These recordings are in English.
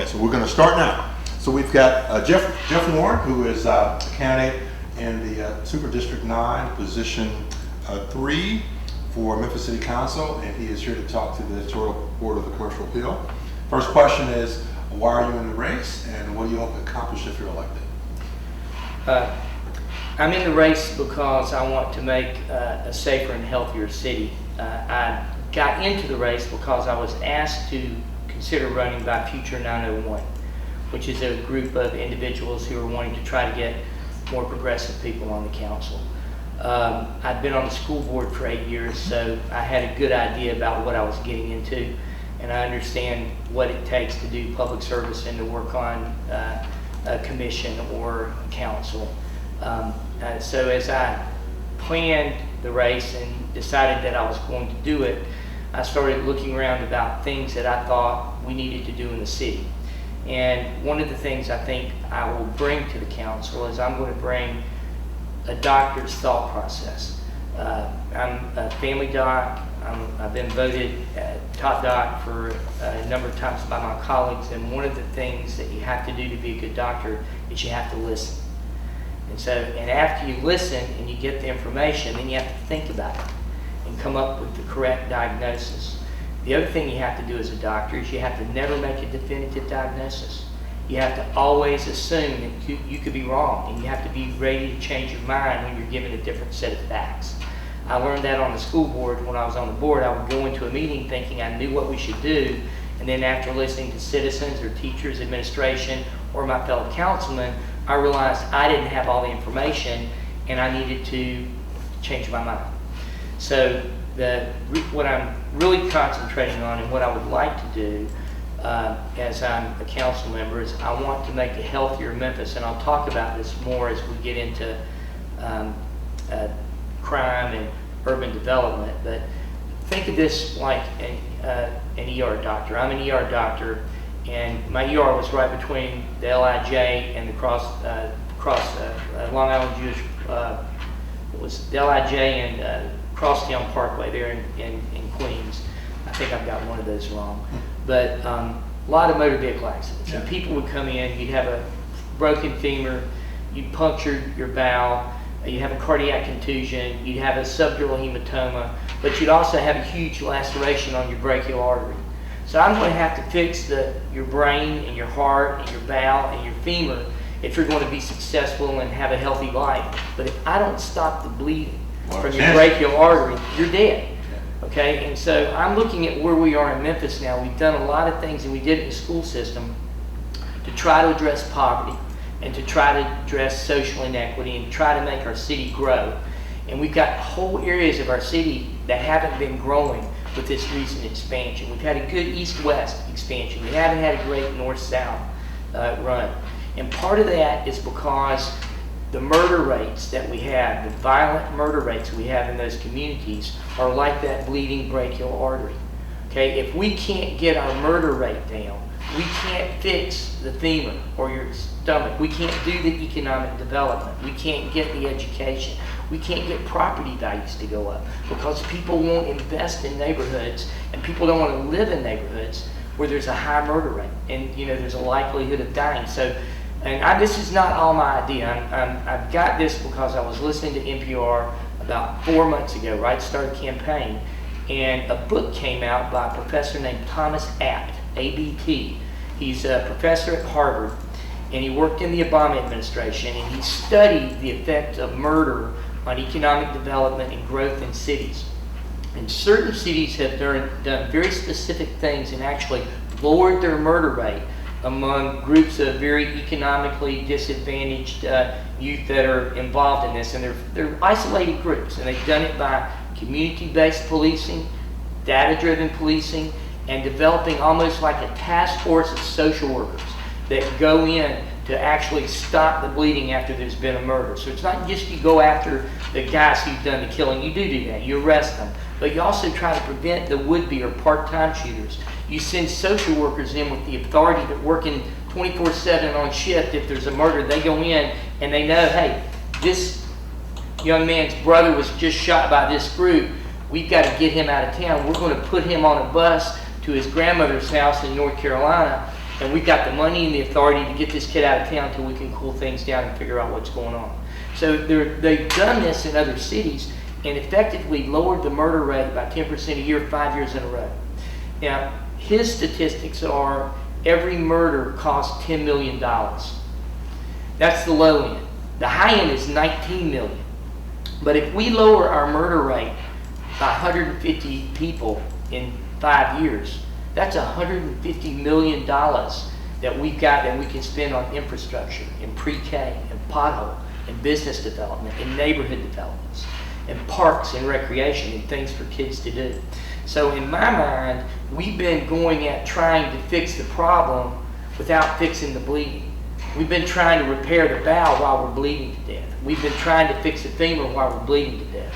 Okay, so we're going to start now. So we've got Jeff Warren, who is a candidate in the Super District 9, position 3 for Memphis City Council, and he is here to talk to the editorial board of the Commercial Appeal. First question is, why are you in the race, and what do you hope to accomplish if you're elected? I'm in the race because I want to make a safer and healthier city. I got into the race because I was asked to consider running by Future 901, which is a group of individuals who are wanting to try to get more progressive people on the council. I've been on the school board for 8 years, so I had a good idea about what I was getting into, and I understand what it takes to do public service and to work on a commission or a council. So as I planned the race and decided that I was going to do it, I started looking around about things that I thought we needed to do in the city. And one of the things I think I will bring to the council is I'm going to bring a doctor's thought process. I'm a family doc. I've been voted top doc for a number of times by my colleagues, and one of the things that you have to do to be a good doctor is you have to listen. And after you listen and you get the information, then you have to think about it and come up with the correct diagnosis. The other thing you have to do as a doctor is you have to never make a definitive diagnosis. You have to always assume that you could be wrong, and you have to be ready to change your mind when you're given a different set of facts. I learned that on the school board. When I was on the board, I would go into a meeting thinking I knew what we should do, and then after listening to citizens or teachers, administration, or my fellow councilmen, I realized I didn't have all the information and I needed to change my mind. So what I'm really concentrating on and what I would like to do as I'm a council member is I want to make a healthier Memphis, and I'll talk about this more as we get into crime and urban development. But think of this like an ER doctor. I'm an ER doctor, and my ER was right between the LIJ and the Long Island Jewish, it was the LIJ and Crosstown Parkway there in Queens. I think I've got one of those wrong. But a lot of motor vehicle accidents. And people would come in, you'd have a broken femur, you'd puncture your bowel, you'd have a cardiac contusion, you'd have a subdural hematoma, but you'd also have a huge laceration on your brachial artery. So I'm going to have to fix your brain and your heart and your bowel and your femur if you're going to be successful and have a healthy life. But if I don't stop the bleeding from your brachial artery, you're dead. Okay, and so I'm looking at where we are in Memphis now. We've done a lot of things, and we did it in the school system to try to address poverty and to try to address social inequity and try to make our city grow. And we've got whole areas of our city that haven't been growing with this recent expansion. We've had a good east-west expansion. We haven't had a great north-south run. And part of that is because the murder rates that we have, the violent murder rates we have in those communities are like that bleeding brachial artery. Okay, if we can't get our murder rate down, we can't fix the femur or your stomach. We can't do the economic development. We can't get the education. We can't get property values to go up because people won't invest in neighborhoods, and people don't want to live in neighborhoods where there's a high murder rate and there's a likelihood of dying. So, this is not all my idea. I've got this because I was listening to NPR about 4 months ago, right at the start of the campaign, and a book came out by a professor named Thomas Abt, A-B-T. He's a professor at Harvard, and he worked in the Obama administration, and he studied the effect of murder on economic development and growth in cities. And certain cities have done very specific things and actually lowered their murder rate among groups of very economically disadvantaged youth that are involved in this. And they're isolated groups, and they've done it by community-based policing, data-driven policing, and developing almost like a task force of social workers that go in to actually stop the bleeding after there's been a murder. So it's not just you go after the guys who've done the killing. You do that. You arrest them. But you also try to prevent the would-be or part-time shooters. You send social workers in with the authority that working 24/7 on shift. If there's a murder, they go in and they know, hey, this young man's brother was just shot by this group. We've got to get him out of town. We're going to put him on a bus to his grandmother's house in North Carolina, And we've got the money and the authority to get this kid out of town until we can cool things down and figure out what's going on. So they've done this in other cities and effectively lowered the murder rate by 10% a year, 5 years in a row. Now, his statistics are every murder costs $10 million. That's the low end. The high end is $19 million. But if we lower our murder rate by 150 people in 5 years, that's $150 million that we've got that we can spend on infrastructure, in pre-K, and pothole, and business development, and neighborhood developments, and parks and recreation, and things for kids to do. So in my mind, we've been going at trying to fix the problem without fixing the bleeding. We've been trying to repair the bow while we're bleeding to death. We've been trying to fix the femur while we're bleeding to death.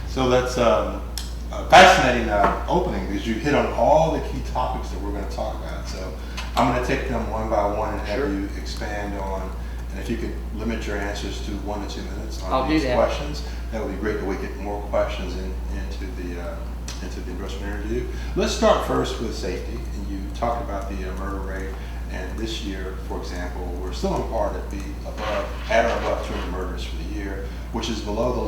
So that's a fascinating opening, because you hit on all the key topics that we're going to talk about. So I'm going to take them one by one and have you expand on, and if you could limit your answers to 1 to 2 minutes on these questions, that would be great, that we get more questions into the endorsement interview. Let's start first with safety. And you talked about the murder rate, and this year, for example, we're still on par to be at or above 200 murders for the year, which is below the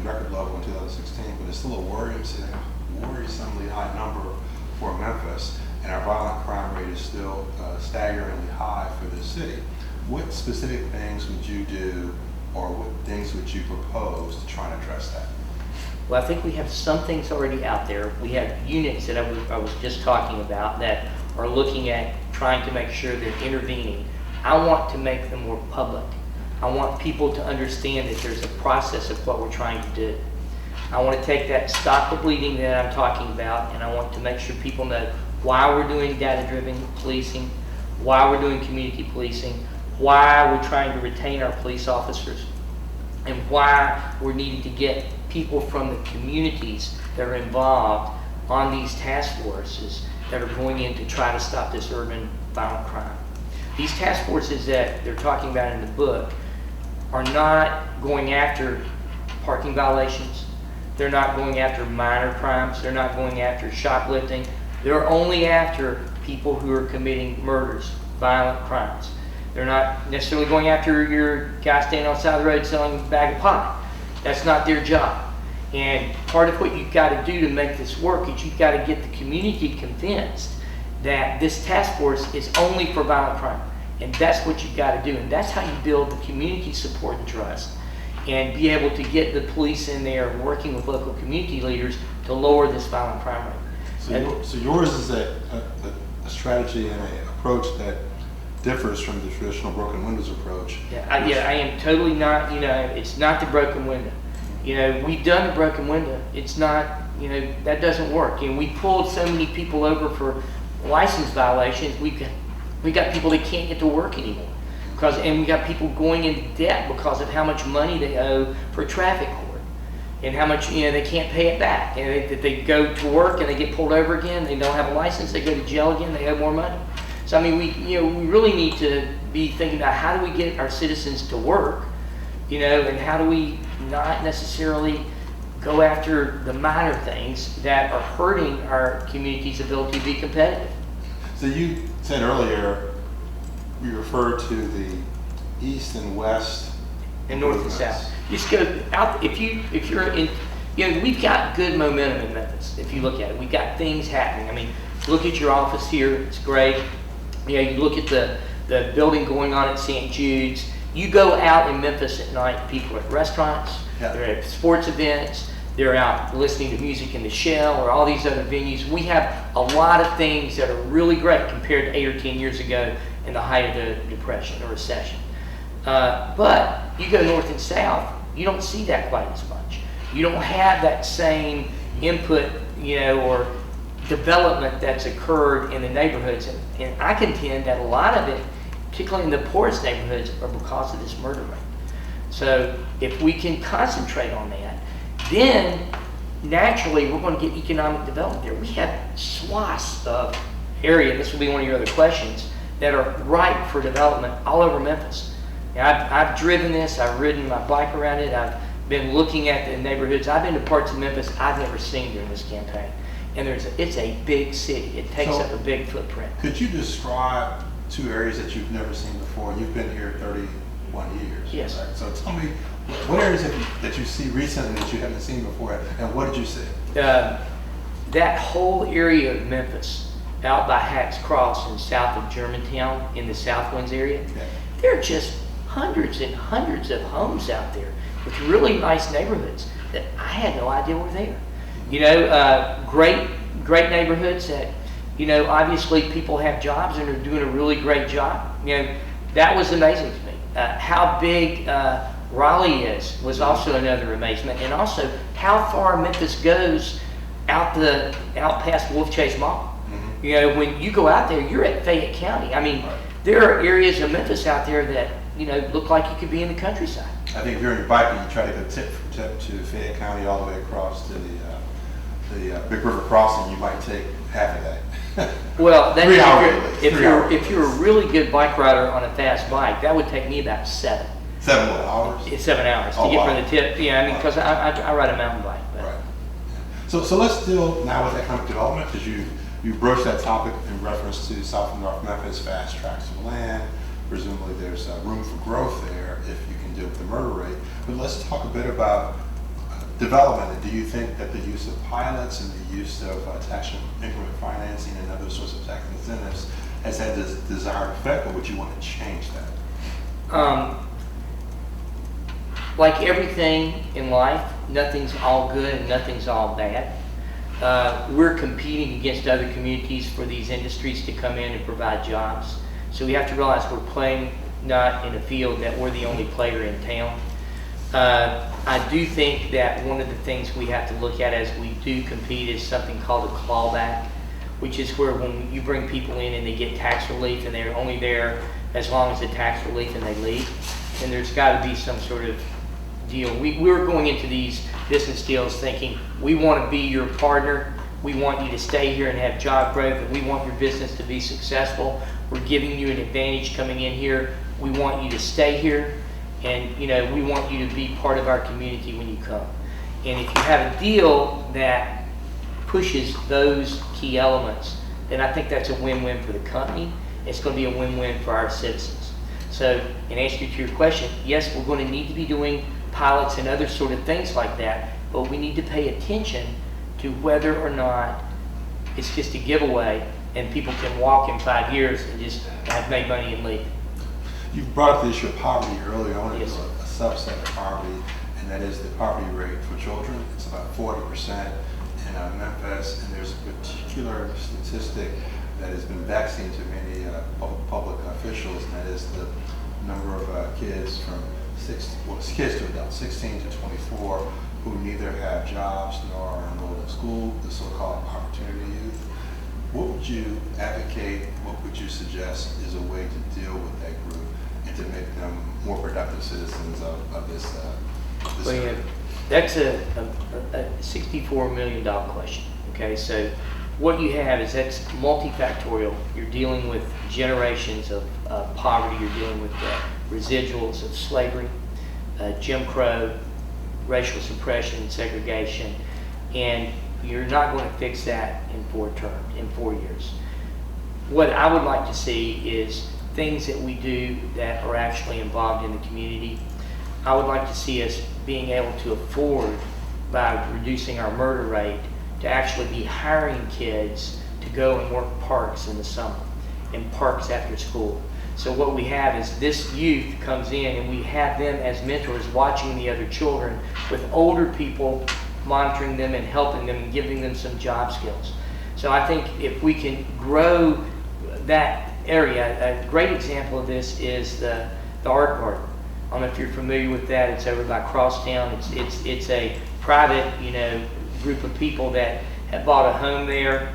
record level in 2016, but it's still a worrisomely high number for Memphis, and our violent crime rate is still staggeringly high for this city. What specific things would you do, or what things would you propose to try and address that? Well, I think we have some things already out there. We have units that I was just talking about that are looking at trying to make sure they're intervening. I want to make them more public. I want people to understand that there's a process of what we're trying to do. I want to take that stop the bleeding that I'm talking about, and I want to make sure people know why we're doing data-driven policing, why we're doing community policing, why we're trying to retain our police officers, and why we're needing to get people from the communities that are involved on these task forces that are going in to try to stop this urban violent crime. These task forces that they're talking about in the book are not going after parking violations. They're not going after minor crimes. They're not going after shoplifting. They're only after people who are committing murders, violent crimes. They're not necessarily going after your guy standing on the side of the road selling a bag of pot. That's not their job. And part of what you've got to do to make this work is you've got to get the community convinced that this task force is only for violent crime. And that's what you've got to do. And that's how you build the community support and trust, and be able to get the police in there working with local community leaders to lower this violent crime rate. So yours is a strategy and an approach that differs from the traditional broken windows approach. I am totally not, it's not the broken window. We've done the broken window. It's not, that doesn't work. We pulled so many people over for license violations. We've got people that can't get to work anymore. And we got people going into debt because of how much money they owe for traffic court, and how much they can't pay it back. And they go to work and they get pulled over again. They don't have a license. They go to jail again. They owe more money. So we really need to be thinking about how do we get our citizens to work, and how do we not necessarily go after the minor things that are hurting our community's ability to be competitive. So you said earlier, we referred to the east and west and north and south. Just go out. If you're in, we've got good momentum in Memphis. If you look at it, we've got things happening. Look at your office here. It's great. You look at the building going on at St. Jude's. You go out in Memphis at night, people are at restaurants, they're at sports events, they're out listening to music in the Shell or all these other venues. We have a lot of things that are really great compared to 8 or 10 years ago in the height of the Depression or recession. But you go north and south, you don't see that quite as much. You don't have that same input, or development that's occurred in the neighborhoods. And I contend that a lot of it, particularly in the poorest neighborhoods, are because of this murder rate. So if we can concentrate on that, then naturally we're going to get economic development there. We have swaths of area, and this will be one of your other questions, that are ripe for development all over Memphis. Now, I've driven this, I've ridden my bike around it, I've been looking at the neighborhoods. I've been to parts of Memphis I've never seen during this campaign. and it's a big city. It takes up a big footprint. Could you describe 2 areas that you've never seen before? You've been here 31 years. Yes. Right? So tell me, what areas that you see recently that you haven't seen before, and what did you see? That whole area of Memphis, out by Hacks Cross and south of Germantown in the Southwinds area, there are just hundreds and hundreds of homes out there with really nice neighborhoods that I had no idea were there. You know, great neighborhoods that, you know, obviously people have jobs and are doing a really great job. You know, that was amazing to me. How big Raleigh was also another amazement, and also how far Memphis goes out past Wolf Chase Mall. You know, when you go out there, you're at Fayette County. I mean, there are areas of Memphis out there that, you know, look like you could be in the countryside. I think if you're in your bike and you try to go tip for tip to Fayette County all the way across to the Big River Crossing, you might take half a day. Well, that's 3 hours. if you're a really good bike rider on a fast bike, that would take me about 7. 7 hours? It's 7 hours to get from the tip. Yeah, I mean, because I ride a mountain bike. But. Right. So let's deal now with economic development, because you broached that topic in reference to South and North Memphis, fast tracts of land. Presumably there's room for growth there if you can deal with the murder rate. But let's talk a bit about development. Do you think that the use of pilots and the use of tax increment financing and other sorts of tax incentives has had this desired effect, or would you want to change that? Like everything in life, nothing's all good and nothing's all bad. We're competing against other communities for these industries to come in and provide jobs. So we have to realize we're playing not in a field that we're the only player in town. I do think that one of the things we have to look at as we do compete is something called a clawback, which is where when you bring people in and they get tax relief and they're only there as long as the tax relief and they leave, and there's got to be some sort of deal. We're going into these business deals thinking we want to be your partner, we want you to stay here and have job growth, and we want your business to be successful. We're giving you an advantage coming in here. We want you to stay here, and you know, we want you to be part of our community when you come. And if you have a deal that pushes those key elements, then I think that's a win-win for the company. It's going to be a win-win for our citizens. So in answer to your question, yes, we're going to need to be doing pilots and other sort of things like that, but we need to pay attention to whether or not it's just a giveaway and people can walk in 5 years and just have made money and leave. You brought up the issue of poverty earlier. I want to Yes. do a subset of poverty, and that is the poverty rate for children. It's about 40% in Memphis, and there's a particular statistic that has been vexing to many public officials, and that is the number of kids from kids to adults, 16 to 24, who neither have jobs nor are enrolled in school, the so-called opportunity youth. What would you advocate, what would you suggest is a way to deal with that group and to make them more productive citizens of this Well, area? that's a $64 million question. Okay, so what you have is that's multifactorial. You're dealing with generations of poverty. You're dealing with residuals of slavery, Jim Crow, racial suppression, segregation, and you're not going to fix that in 4 years. What I would like to see is things that we do that are actually involved in the community. I would like to see us being able to afford, by reducing our murder rate, to actually be hiring kids to go and work parks in the summer, and parks after school. So what we have is this youth comes in and we have them as mentors watching the other children, with older people monitoring them and helping them and giving them some job skills. So I think if we can grow that area, a great example of this is the Art Garden. I don't know if you're familiar with that. It's over by Crosstown. It's a private, group of people that have bought a home there.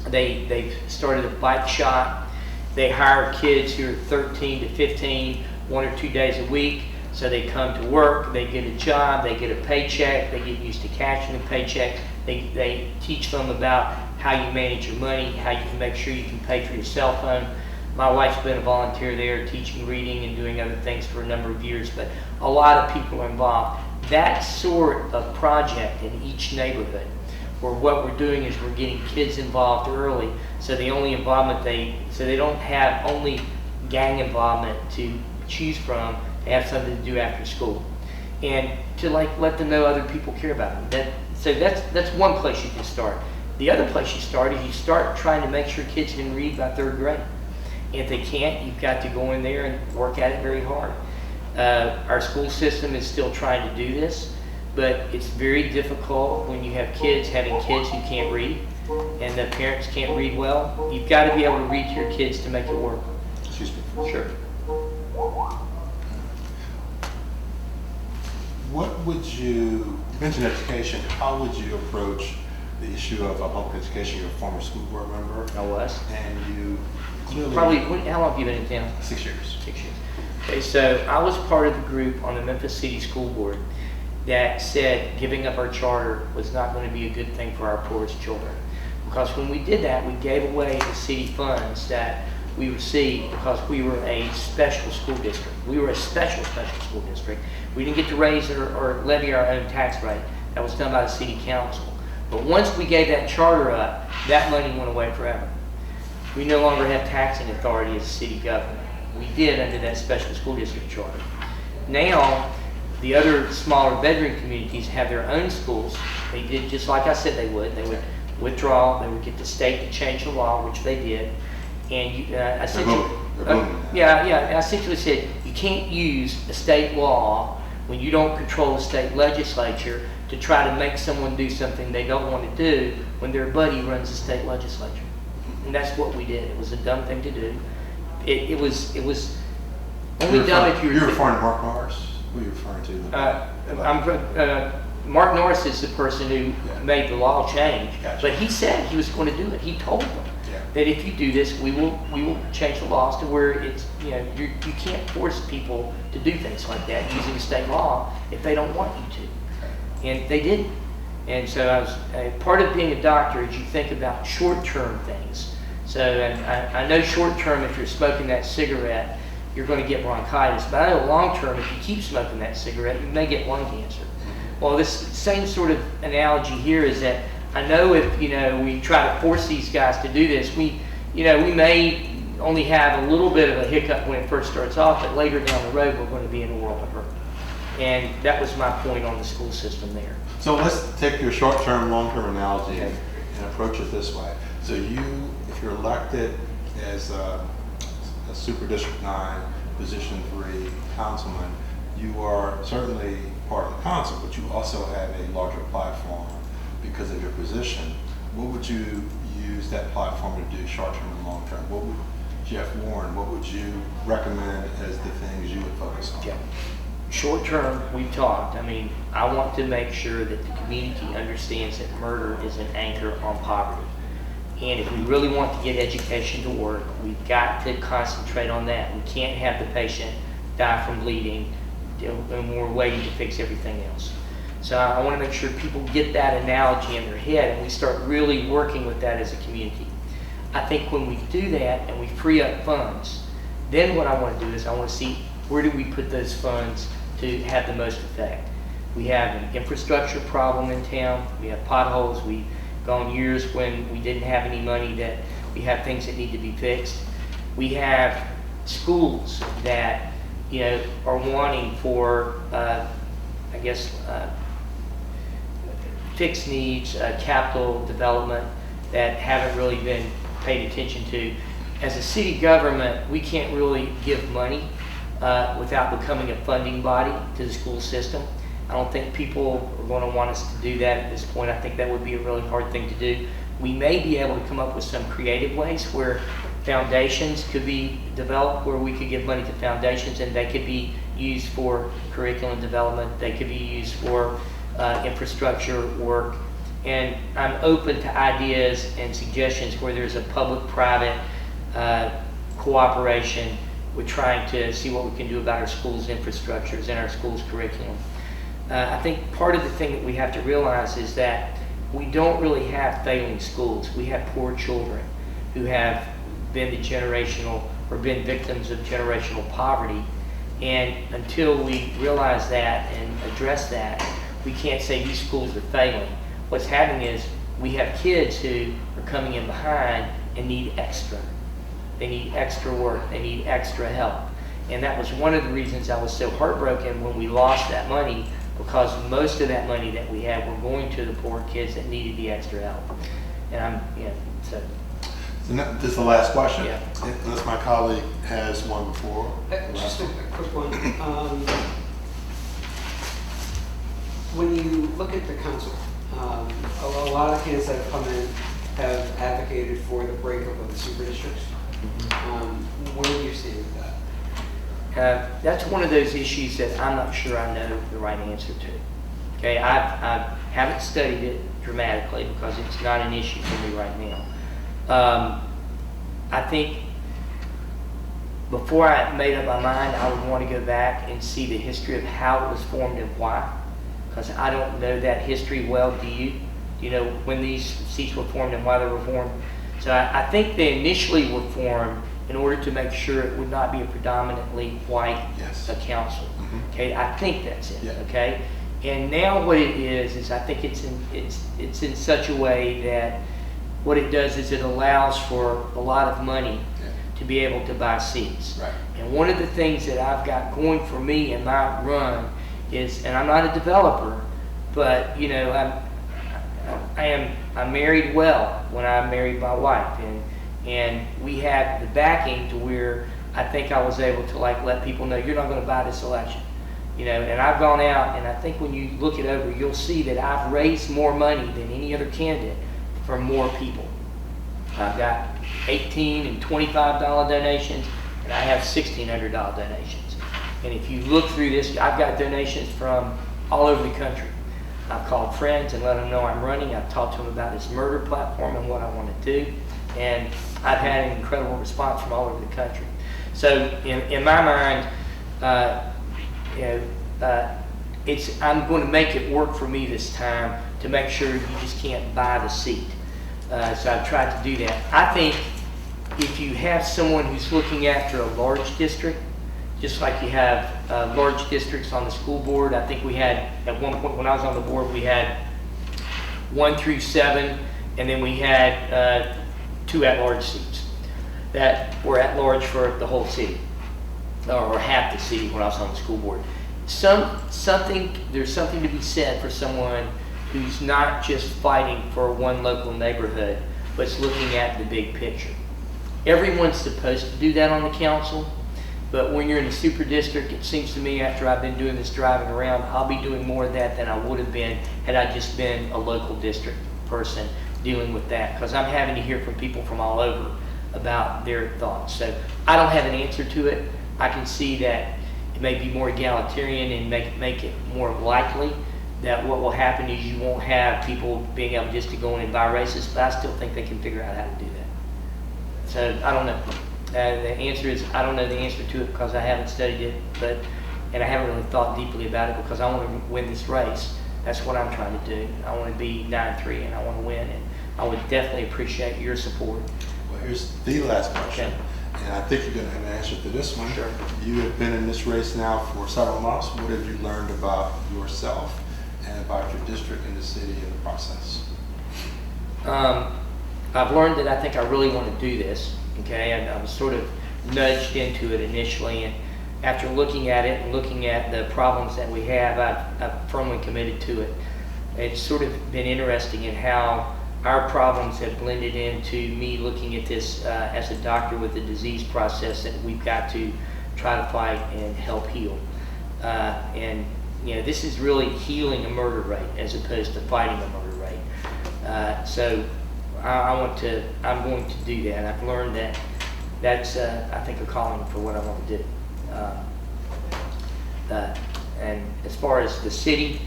They've started a bike shop. They hire kids who are 13 to 15, 1 or 2 days a week. So they come to work, they get a job, they get a paycheck, they get used to cashing the paycheck. They teach them about how you manage your money, how you can make sure you can pay for your cell phone. My wife's been a volunteer there, teaching reading and doing other things for a number of years, but a lot of people are involved. That sort of project in each neighborhood, where what we're doing is we're getting kids involved early, so the only involvement so they don't have only gang involvement to choose from. They have something to do after school, and to let them know other people care about them. So that's one place you can start. The other place you start is you start trying to make sure kids can read by 3rd grade. If they can't, you've got to go in there and work at it very hard. Our school system is still trying to do this, but it's very difficult when you have kids having kids who can't read and the parents can't read well. You've got to be able to read to your kids to make it work. Excuse me. Sure. What would you mention education? How would you approach the issue of public education? You're a former school board member. I was. And you clearly... Probably, how long have you been in town? 6 years. 6 years. Okay, so I was part of the group on the Memphis City School Board that said giving up our charter was not going to be a good thing for our poorest children. Because when we did that, we gave away the city funds that we received because we were a special school district. We were a special school district. We didn't get to raise or levy our own tax rate. That was done by the city council. But once we gave that charter up, that money went away forever. We no longer have taxing authority as a city government. We did under that special school district charter. Now, the other smaller bedroom communities have their own schools. They did just like I said they would. They would withdraw. They would get the state to change the law, which they did. And you, essentially, I essentially said you can't use a state law when you don't control the state legislature to try to make someone do something they don't want to do when their buddy runs the state legislature. And that's what we did. It was a dumb thing to do. It was only dumb if you were... You're referring to Mark Norris? Who are you referring to? Mark Norris is the person who made the law change. Gotcha. But he said he was going to do it. He told them that if you do this, we will change the laws to where it's, you can't force people to do things like that using state law if they don't want you to. And they didn't. And so part of being a doctor is you think about short-term things. So I know short-term, if you're smoking that cigarette, you're going to get bronchitis. But I know long-term, if you keep smoking that cigarette, you may get lung cancer. Well, this same sort of analogy here is that I know if we try to force these guys to do this, we may only have a little bit of a hiccup when it first starts off, but later down the road we're going to be in a world of hurt. And that was my point on the school system there. So let's take your short-term, long-term analogy and approach it this way. So if you're elected as a Super District 9, Position 3 councilman, you are certainly part of the council, but you also have a larger platform because of your position. What would you use that platform to do, short-term and long-term? What would Jeff Warren, what would you recommend as the things you would focus on? Yeah. Short-term, we've talked. I want to make sure that the community understands that murder is an anchor on poverty. And if we really want to get education to work, we've got to concentrate on that. We can't have the patient die from bleeding and we're waiting to fix everything else. So I want to make sure people get that analogy in their head and we start really working with that as a community. I think when we do that and we free up funds, then what I want to do is I want to see where do we put those funds to have the most effect. We have an infrastructure problem in town. We have potholes. We've gone years when we didn't have any money that we have things that need to be fixed. We have schools that are wanting for fixed needs, capital development that haven't really been paid attention to. As a city government, we can't really give money without becoming a funding body to the school system. I don't think people are going to want us to do that at this point. I think that would be a really hard thing to do. We may be able to come up with some creative ways where foundations could be developed, where we could give money to foundations and they could be used for curriculum development. They could be used for infrastructure work. And I'm open to ideas and suggestions where there's a public-private cooperation with trying to see what we can do about our schools' infrastructures and our schools' curriculum. I think part of the thing that we have to realize is that we don't really have failing schools. We have poor children who have been been victims of generational poverty. And until we realize that and address that, we can't say these schools are failing. What's happening is we have kids who are coming in behind and need extra. They need extra work, they need extra help. And that was one of the reasons I was so heartbroken when we lost that money, because most of that money that we had were going to the poor kids that needed the extra help. And so. So now, this is the last question, Yeah. unless my colleague has one before. Just a quick one. When you look at the council, a lot of candidates that have come in have advocated for the breakup of the super districts. Where do you stand with that? That's one of those issues that I'm not sure I know the right answer to. Okay, I haven't studied it dramatically because it's not an issue for me right now. I think before I made up my mind, I would want to go back and see the history of how it was formed and why, because I don't know that history well. Do you? Do you know when these seats were formed and why they were formed? So I think they initially were formed in order to make sure it would not be a predominantly white council. Okay, I think that's it. Yeah. Okay, and now what it is I think it's in such a way that what it does is it allows for a lot of money to be able to buy seats. Right. And one of the things that I've got going for me in my run is, and I'm not a developer, but I'm married well when I married my wife, and we had the backing to where I think I was able to let people know you're not going to buy this election. And I've gone out, and I think when you look it over, you'll see that I've raised more money than any other candidate for more people. I've got $18 and $25 donations, and I have $1,600 donations. And if you look through this, I've got donations from all over the country. I've called friends and let them know I'm running. I've talked to them about this murder platform and what I want to do. And I've had an incredible response from all over the country. So in my mind, I'm going to make it work for me this time to make sure you just can't buy the seat. So I've tried to do that. I think if you have someone who's looking after a large district, just like you have large districts on the school board. I think we had, at one point when I was on the board, we had 1 through 7, and then we had 2 at-large seats that were at-large for the whole city, or half the city when I was on the school board. There's something to be said for someone who's not just fighting for one local neighborhood, but is looking at the big picture. Everyone's supposed to do that on the council, but when you're in a super district, it seems to me after I've been doing this driving around, I'll be doing more of that than I would have been had I just been a local district person dealing with that, because I'm having to hear from people from all over about their thoughts. So I don't have an answer to it. I can see that it may be more egalitarian and make it more likely that what will happen is you won't have people being able just to go in and buy races, but I still think they can figure out how to do that. So I don't know. The answer is I don't know the answer to it because I haven't studied it, and I haven't really thought deeply about it because I want to win this race. That's what I'm trying to do. I want to be 9-3 and I want to win, and I would definitely appreciate your support. Well, here's the last question, Okay. and I think you're going to have an answer to this one. Sure. You have been in this race now for several months. What have you learned about yourself and about your district and the city in the process? I've learned that I think I really want to do this. Okay, and I was sort of nudged into it initially, and after looking at it and looking at the problems that we have, I've firmly committed to it. It's sort of been interesting in how our problems have blended into me looking at this as a doctor with the disease process that we've got to try to fight and help heal. And this is really healing a murder rate as opposed to fighting a murder rate. So I'm going to do that. I've learned that that's, I think, a calling for what I want to do. And as far as the city,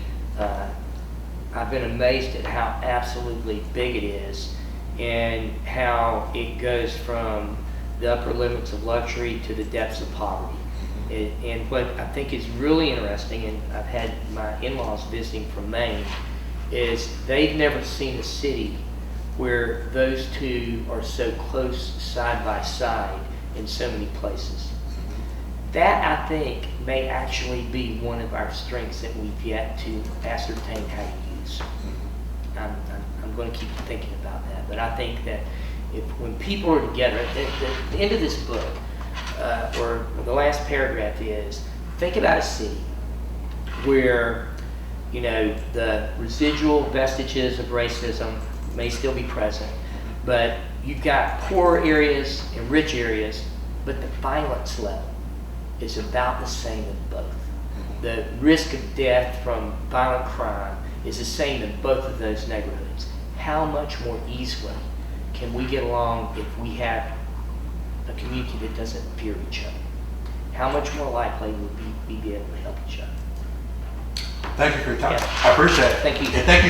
I've been amazed at how absolutely big it is and how it goes from the upper limits of luxury to the depths of poverty. And what I think is really interesting, and I've had my in-laws visiting from Maine, is they've never seen a city where those two are so close side by side in so many places. That, I think, may actually be one of our strengths that we've yet to ascertain how to use. I'm going to keep thinking about that. But I think that when people are together, the end of this book, or the last paragraph is, think about a city where, you know, the residual vestiges of racism may still be present, but you've got poor areas and rich areas, but the violence level is about the same in both. The risk of death from violent crime is the same in both of those neighborhoods. How much more easily can we get along if we have a community that doesn't fear each other? How much more likely would we be able to help each other? Thank you for your time. Yeah. I appreciate it. Thank you. And thank you